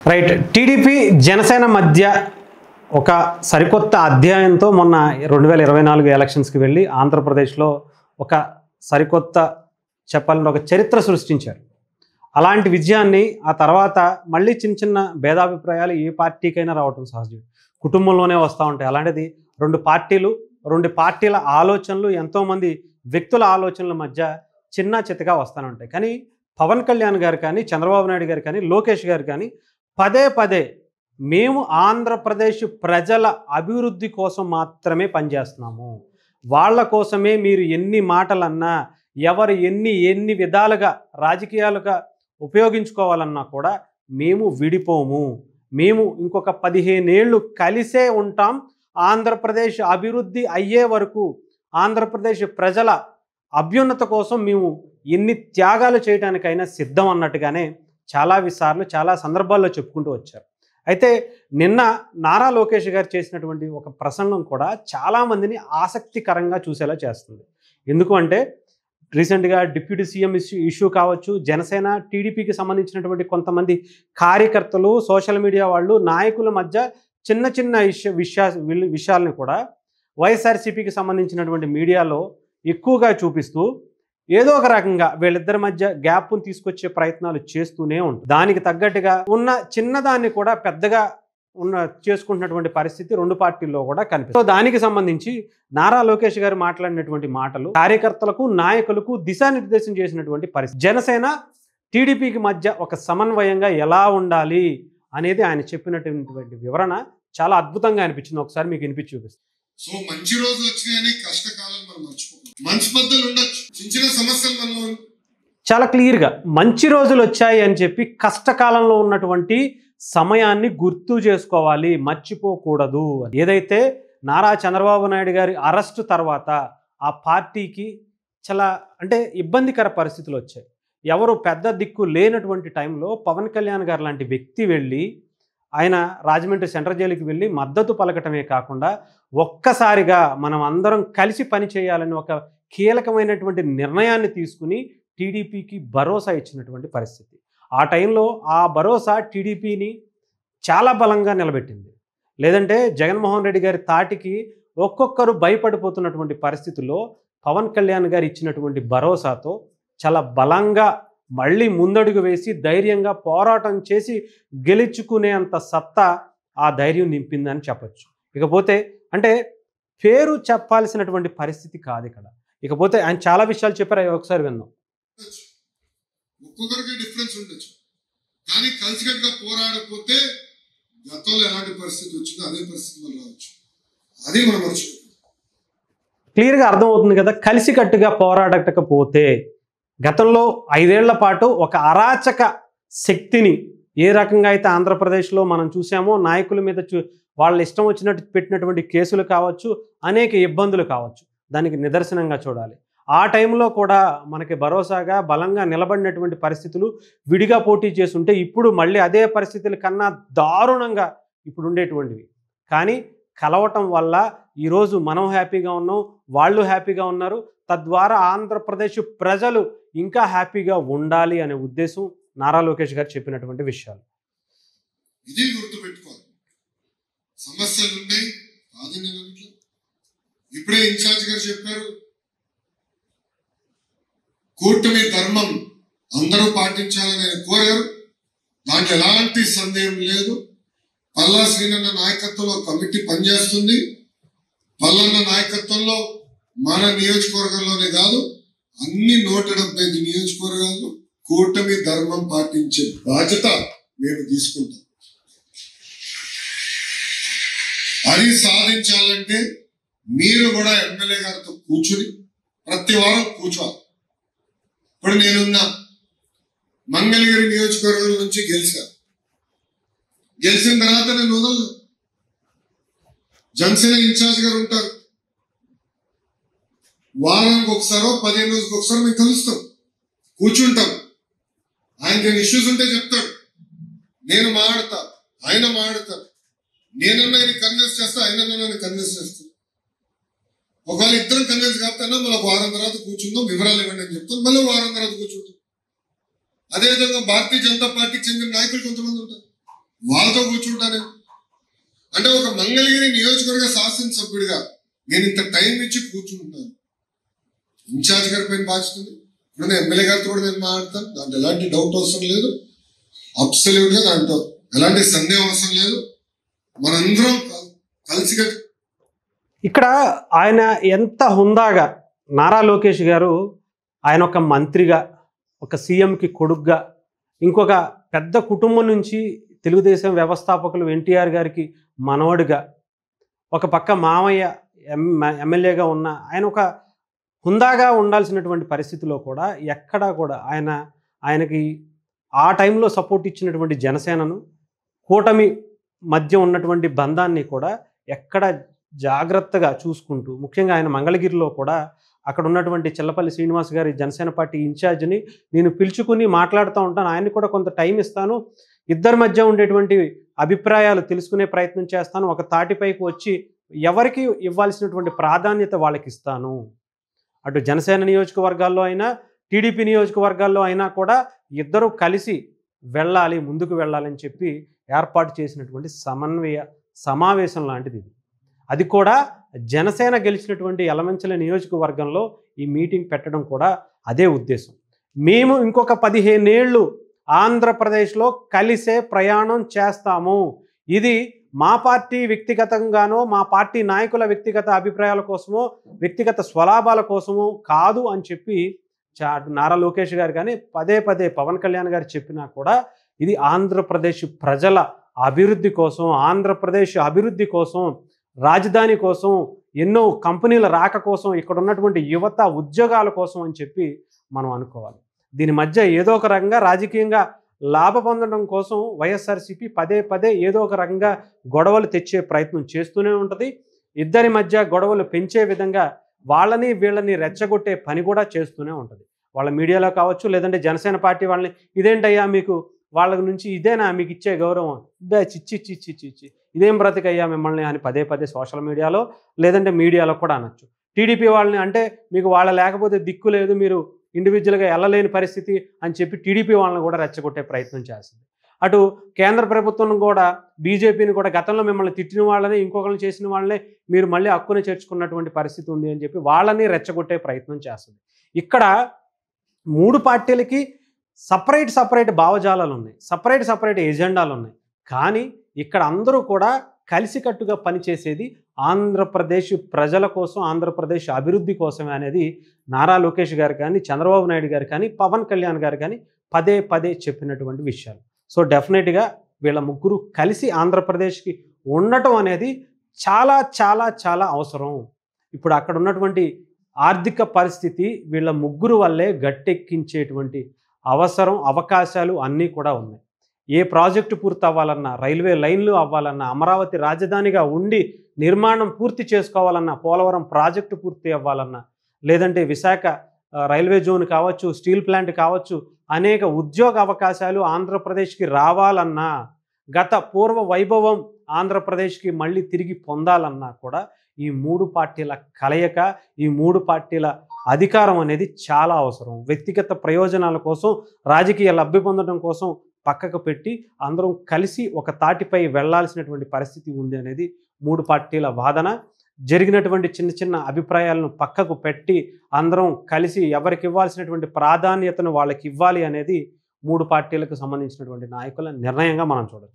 Right. TDP Janasena మధ్య ఒక సరికొత్త అధ్యాయంతో మొన్న 2024 ఎలక్షన్స్కి వెళ్ళి ఆంధ్రప్రదేశ్లో ఒక సరికొత్త చెప్పాలంటే ఒక చరిత్ర సృష్టించారు. అలాంటి విజయాన్ని ఆ తర్వాత మళ్ళీ చిన్న చిన్న భేదాభిప్రాయాలు ఏ పార్టీకైనా రావటం సహజం, కుటుంబంలోనే వస్తూ ఉంటాయి. అలాంటిది రెండు పార్టీల ఆలోచనలు, ఎంతోమంది వ్యక్తుల ఆలోచనల మధ్య చిన్న చితగా వస్తూనే ఉంటాయి. కానీ పవన్ కళ్యాణ్ గారు కానీ, చంద్రబాబు నాయుడు గారు కానీ, లోకేష్ గారు కానీ పదే పదే మేము ఆంధ్రప్రదేశ్ ప్రజల అభివృద్ధి కోసం మాత్రమే పనిచేస్తున్నాము, వాళ్ళ కోసమే మీరు ఎన్ని మాటలన్నా, ఎవరు ఎన్ని విధాలుగా రాజకీయాలుగా ఉపయోగించుకోవాలన్నా కూడా మేము విడిపోము, మేము ఇంకొక 15 ఏళ్ళు కలిసే ఉంటాం, ఆంధ్రప్రదేశ్ అభివృద్ధి అయ్యే వరకు ఆంధ్రప్రదేశ్ ప్రజల అభ్యున్నత కోసం మేము ఎన్ని త్యాగాలు చేయడానికైనా సిద్ధం అన్నట్టుగానే చాలా సందర్భాల్లో చెప్పుకుంటూ వచ్చారు. అయితే నిన్న నారా లోకేష్ గారు చేసినటువంటి ఒక ప్రసంగం కూడా చాలామందిని ఆసక్తికరంగా చూసేలా చేస్తుంది. ఎందుకు అంటే రీసెంట్గా డిప్యూటీ సీఎం ఇష్యూ కావచ్చు, జనసేన టీడీపీకి సంబంధించినటువంటి కొంతమంది కార్యకర్తలు, సోషల్ మీడియా వాళ్ళు, నాయకుల మధ్య చిన్న విషయాలను కూడా వైఎస్ఆర్సీపీకి సంబంధించినటువంటి మీడియాలో ఎక్కువగా చూపిస్తూ ఏదో ఒక రకంగా వీళ్ళిద్దరి మధ్య గ్యాప్ను తీసుకొచ్చే ప్రయత్నాలు చేస్తూనే ఉంటుంది. దానికి తగ్గట్టుగా ఉన్న చిన్నదాన్ని కూడా పెద్దగా చేసుకుంటున్నటువంటి పరిస్థితి రెండు పార్టీల్లో కూడా కనిపిస్తుంది. సో దానికి సంబంధించి నారా లోకేష్ గారు మాట్లాడినటువంటి మాటలు కార్యకర్తలకు, నాయకులకు దిశానిర్దేశం చేసినటువంటి పరిస్థితి. జనసేన టీడీపీకి మధ్య ఒక సమన్వయంగా ఎలా ఉండాలి అనేది ఆయన చెప్పినటువంటి వివరణ చాలా అద్భుతంగా అనిపించింది. ఒకసారి మీకు వినిపించి చూపిస్తాను. సో మంచి రోజులు వచ్చినాయని కష్టకాలం మనం మర్చిపోకూడదు. మంచి పద్ధతులు ఉండొచ్చు, చిన్న సమస్యలు మనలో చాలా క్లియర్గా మంచి రోజులు వచ్చాయి అని చెప్పి కష్టకాలంలో ఉన్నటువంటి సమయాన్ని గుర్తు చేసుకోవాలి, మర్చిపోకూడదు. ఏదైతే నారా చంద్రబాబు నాయుడు గారి అరెస్టు తర్వాత ఆ పార్టీకి చాలా ఇబ్బందికర పరిస్థితులు వచ్చాయి. ఎవరు పెద్ద దిక్కు లేనటువంటి టైంలో పవన్ కళ్యాణ్ గారు లాంటి వ్యక్తి వెళ్ళి ఆయన రాజమండ్రి సెంట్రల్ జైలుకి వెళ్ళి మద్దతు పలకటమే కాకుండా ఒక్కసారిగా మనం అందరం కలిసి పని చేయాలని ఒక కీలకమైనటువంటి నిర్ణయాన్ని తీసుకుని టీడీపీకి భరోసా ఇచ్చినటువంటి పరిస్థితి. ఆ టైంలో ఆ భరోసా టీడీపీని చాలా బలంగా నిలబెట్టింది. లేదంటే జగన్మోహన్ రెడ్డి గారి తాటికి ఒక్కొక్కరు భయపడిపోతున్నటువంటి పరిస్థితుల్లో పవన్ కళ్యాణ్ గారు ఇచ్చినటువంటి భరోసాతో చాలా బలంగా మళ్ళీ ముందడుగు వేసి ధైర్యంగా పోరాటం చేసి గెలుచుకునేంత సత్తా ఆ ధైర్యం నింపిందని చెప్పచ్చు. ఇకపోతే పేరు చెప్పాల్సినటువంటి పరిస్థితి కాదు ఇక్కడ. ఇకపోతే ఆయన చాలా విషయాలు చెప్పారు, అవి ఒకసారి విందాం. ఒక్కొక్కరికి డిఫరెన్స్ ఉండొచ్చు, కానీ కలిసికట్టుగా పోరాడకపోతే గతంలో ఎలాంటి పరిస్థితి వచ్చిందో అదే పరిస్థితి మనం రావచ్చు. అది మనం మర్చిపోతాం. క్లియర్గా అర్థమవుతుంది కదా. కలిసికట్టుగా పోరాడకపోతే గతంలో 5 ఏళ్ల పాటు ఒక అరాచక శక్తిని ఏ రకంగా అయితే ఆంధ్రప్రదేశ్లో మనం చూసామో, నాయకుల మీద వాళ్ళ ఇష్టం వచ్చినట్టు పెట్టినటువంటి కేసులు కావచ్చు, అనేక ఇబ్బందులు కావచ్చు, దానికి నిదర్శనంగా చూడాలి. ఆ టైంలో కూడా మనకి భరోసాగా బలంగా నిలబడినటువంటి పరిస్థితులు విడిగా పోటీ చేస్తుంటే ఇప్పుడు మళ్ళీ అదే పరిస్థితుల కన్నా దారుణంగా ఇప్పుడు ఉండేటువంటివి. కానీ కలవటం వల్ల ఈరోజు మనం హ్యాపీగా ఉన్నాం, వాళ్ళు హ్యాపీగా ఉన్నారు. తద్వారా ఆంధ్రప్రదేశ్ ప్రజలు ఇంకా హ్యాపీగా ఉండాలి అనే ఉద్దేశం నారా లోకేష్ గారు చెప్పినటువంటి విషయాలు. ఇది గుర్తుపెట్టుకోవాలి. సమస్యలు ఉన్నాయి, ఇప్పుడే ఇన్ఛార్జ్ గారు చెప్పారు, కూటమి ధర్మం అందరూ పాటించాలని ఆయన కోరారు. దాంట్లో ఎలాంటి సందేహం లేదు. పల్లా శ్రీనన్న నాయకత్వంలో కమిటీ పనిచేస్తుంది. పల్లన్న నాయకత్వంలో మన నియోజకవర్గంలోనే కాదు, అన్ని 175 నియోజకవర్గాల్లో కూటమి ధర్మం పాటించే బాధ్యత మేము తీసుకుంటాం. అది సాధించాలంటే మీరు కూడా ఎమ్మెల్యే గారితో కూర్చుని ప్రతి వారం కూర్చోవాలి. ఇప్పుడు నేనున్న మంగళగిరి నియోజకవర్గం నుంచి గెలిచిన తర్వాత నేను వదలను. జనసేన ఇన్ఛార్జ్ గారు ఉంటారు, వారానికి ఒకసారో 15 రోజులకు ఒకసారి మేము కలుస్తాం, కూర్చుంటాం. ఆయనకి ఇష్యూస్ ఉంటే చెప్తాడు, నేను మాట్లాడతా, ఆయన మాట్లాడతారు. నేనన్నా ఆయన కన్విన్స్ చేస్తా, ఆయనన్నా నన్ను కన్విన్స్ చేస్తాను. ఒకవేళ ఇద్దరం కన్విన్స్ కాకపోయినా మళ్ళీ వారం తర్వాత కూర్చుందాం, వివరాలు ఇవ్వండి అని చెప్తాం, మళ్ళీ వారం తర్వాత కూర్చుంటాం. అదేవిధంగా భారతీయ జనతా పార్టీకి చెందిన నాయకులు కొంతమంది ఉంటారు, వాళ్ళతో కూర్చుంటాను. అంటే ఒక మంగళగిరి నియోజకవర్గ శాసనసభ్యుడిగా నేను ఇంత టైం ఇచ్చి కూర్చుంటున్నాను. ఇన్ఛార్జ్ గారి పైన బాధ్యత ఉంది. ఇప్పుడు నేను ఎమ్మెల్యే గారితో కూడా నేను మాట్లాడతాను. దాంట్లో ఎలాంటి డౌట్ అవసరం లేదు. అబ్సల్యూట్ గా దాంట్లో ఎలాంటి సందేహం అవసరం లేదు. మనందరం కలిసి ఇక్కడ ఆయన ఎంత హుందాగా నారా లోకేష్ గారు ఆయన ఒక మంత్రిగా, ఒక సీఎంకి కొడుగ్గా, ఇంకొక పెద్ద కుటుంబం నుంచి తెలుగుదేశం వ్యవస్థాపకులు ఎన్టీఆర్ గారికి మనవడిగా, ఒక పక్క మామయ్య ఎమ్మెల్యేగా ఉన్న ఆయన ఒక హుందాగా ఉండాల్సినటువంటి పరిస్థితిలో కూడా ఎక్కడా కూడా ఆయనకి ఆ టైంలో సపోర్ట్ ఇచ్చినటువంటి జనసేనను, కూటమి మధ్య ఉన్నటువంటి బంధాన్ని కూడా ఎక్కడ జాగ్రత్తగా చూసుకుంటూ, ముఖ్యంగా ఆయన మంగళగిరిలో కూడా అక్కడ ఉన్నటువంటి చెల్లపల్లి శ్రీనివాస్ గారి జనసేన పార్టీ ఇన్ఛార్జిని నేను పిలుచుకుని మాట్లాడుతూ ఉంటాను. ఆయన్ని కూడా కొంత టైం ఇస్తాను, ఇద్దరి మధ్య ఉండేటువంటి అభిప్రాయాలు తెలుసుకునే ప్రయత్నం చేస్తాను, ఒక తాటిపైకి వచ్చి ఎవరికి ఇవ్వాల్సినటువంటి ప్రాధాన్యత వాళ్ళకి ఇస్తాను. అటు జనసేన నియోజకవర్గాల్లో అయినా టీడీపీ నియోజకవర్గాల్లో అయినా కూడా ఇద్దరు కలిసి వెళ్ళాలి, ముందుకు వెళ్ళాలని చెప్పి ఏర్పాటు చేసినటువంటి సమన్వయ సమావేశం లాంటిది ఇది. అది కూడా జనసేన గెలిచినటువంటి యలమంచిల నియోజకవర్గంలో ఈ మీటింగ్ పెట్టడం కూడా అదే ఉద్దేశం. మేము ఇంకొక 15 ఏళ్ళు ఆంధ్రప్రదేశ్లో కలిసే ప్రయాణం చేస్తాము. ఇది మా పార్టీ వ్యక్తిగతంగానో, మా పార్టీ నాయకుల వ్యక్తిగత అభిప్రాయాల కోసమో, వ్యక్తిగత స్వలాభాల కోసమో కాదు అని చెప్పి నారా లోకేష్ గారు కానీ పదే పదే పవన్ కళ్యాణ్ గారు చెప్పినా కూడా ఇది ఆంధ్రప్రదేశ్ ప్రజల అభివృద్ధి కోసం, ఆంధ్రప్రదేశ్ అభివృద్ధి కోసం, రాజధాని కోసం, ఎన్నో కంపెనీల రాక కోసం, ఇక్కడ ఉన్నటువంటి యువత ఉద్యోగాల కోసం అని చెప్పి మనం అనుకోవాలి. దీని మధ్య ఏదో ఒక రకంగా రాజకీయంగా లాభ పొందడం కోసం వైఎస్ఆర్సీపీ పదే పదే ఏదో ఒక రకంగా గొడవలు తెచ్చే ప్రయత్నం చేస్తూనే ఉంటుంది. ఇద్దరి మధ్య గొడవలు పెంచే విధంగా వాళ్ళని వీళ్ళని రెచ్చగొట్టే పని కూడా చేస్తూనే ఉంటుంది. వాళ్ళ మీడియాలో కావచ్చు, లేదంటే జనసేన పార్టీ వాళ్ళని ఇదేంటయ్యా మీకు వాళ్ళ నుంచి ఇదేనా మీకు ఇచ్చే గౌరవం, చిచ్చి ఇదేం బ్రతికయ్యా మిమ్మల్ని అని పదే పదే సోషల్ మీడియాలో లేదంటే మీడియాలో కూడా అనొచ్చు. టీడీపీ వాళ్ళని అంటే మీకు వాళ్ళ లేకపోతే దిక్కు లేదు, మీరు ఇండివిజువల్గా వెళ్ళలేని పరిస్థితి అని చెప్పి టీడీపీ వాళ్ళని కూడా రెచ్చగొట్టే ప్రయత్నం చేస్తుంది. అటు కేంద్ర ప్రభుత్వం కూడా బీజేపీని కూడా గతంలో మిమ్మల్ని తిట్టిన వాళ్ళని, ఇంకొకరిని చేసిన వాళ్ళని మీరు మళ్ళీ హక్కుని చేర్చుకున్నటువంటి పరిస్థితి ఉంది అని చెప్పి వాళ్ళని రెచ్చగొట్టే ప్రయత్నం చేస్తుంది. ఇక్కడ 3 పార్టీలకి సపరేట్ భావజాలాలు ఉన్నాయి, సపరేట్ ఎజెండాలు ఉన్నాయి. కానీ ఇక్కడ అందరూ కూడా కలిసికట్టుగా పనిచేసేది ఆంధ్రప్రదేశ్ ప్రజల కోసం, ఆంధ్రప్రదేశ్ అభివృద్ధి కోసమే అనేది నారా లోకేష్ గారు కానీ, చంద్రబాబు నాయుడు గారు కానీ, పవన్ కళ్యాణ్ గారు కానీ పదే పదే చెప్పినటువంటి విషయాలు. సో డెఫినెట్గా వీళ్ళ ముగ్గురు కలిసి ఆంధ్రప్రదేశ్కి ఉండటం అనేది చాలా చాలా చాలా అవసరం. ఇప్పుడు అక్కడ ఉన్నటువంటి ఆర్థిక పరిస్థితి వీళ్ళ ముగ్గురు వల్లే గట్టెక్కించేటువంటి అవసరం, అవకాశాలు అన్నీ కూడా ఉన్నాయి. ఏ ప్రాజెక్టు పూర్తి అవ్వాలన్నా, రైల్వే లైన్లు అవ్వాలన్నా, అమరావతి రాజధానిగా ఉండి నిర్మాణం పూర్తి చేసుకోవాలన్నా, పోలవరం ప్రాజెక్టు పూర్తి అవ్వాలన్నా, లేదంటే విశాఖ రైల్వే జోన్ కావచ్చు, స్టీల్ ప్లాంట్ కావచ్చు, అనేక ఉద్యోగ అవకాశాలు ఆంధ్రప్రదేశ్కి రావాలన్నా, గత పూర్వ వైభవం ఆంధ్రప్రదేశ్కి మళ్ళీ తిరిగి పొందాలన్నా కూడా ఈ 3 పార్టీల కలయిక, ఈ 3 పార్టీల అధికారం అనేది చాలా అవసరం. వ్యక్తిగత ప్రయోజనాల కోసం, రాజకీయ లబ్ధి పొందడం కోసం పక్కకు పెట్టి అందరం కలిసి ఒక తాటిపై వెళ్లాల్సినటువంటి పరిస్థితి ఉంది అనేది 3 పార్టీల వాదన. జరిగినటువంటి చిన్న అభిప్రాయాలను పక్కకు పెట్టి అందరం కలిసి ఎవరికి ఇవ్వాల్సినటువంటి ప్రాధాన్యతను వాళ్ళకి ఇవ్వాలి అనేది 3 పార్టీలకు సంబంధించినటువంటి నాయకుల నిర్ణయంగా మనం చూడొచ్చు.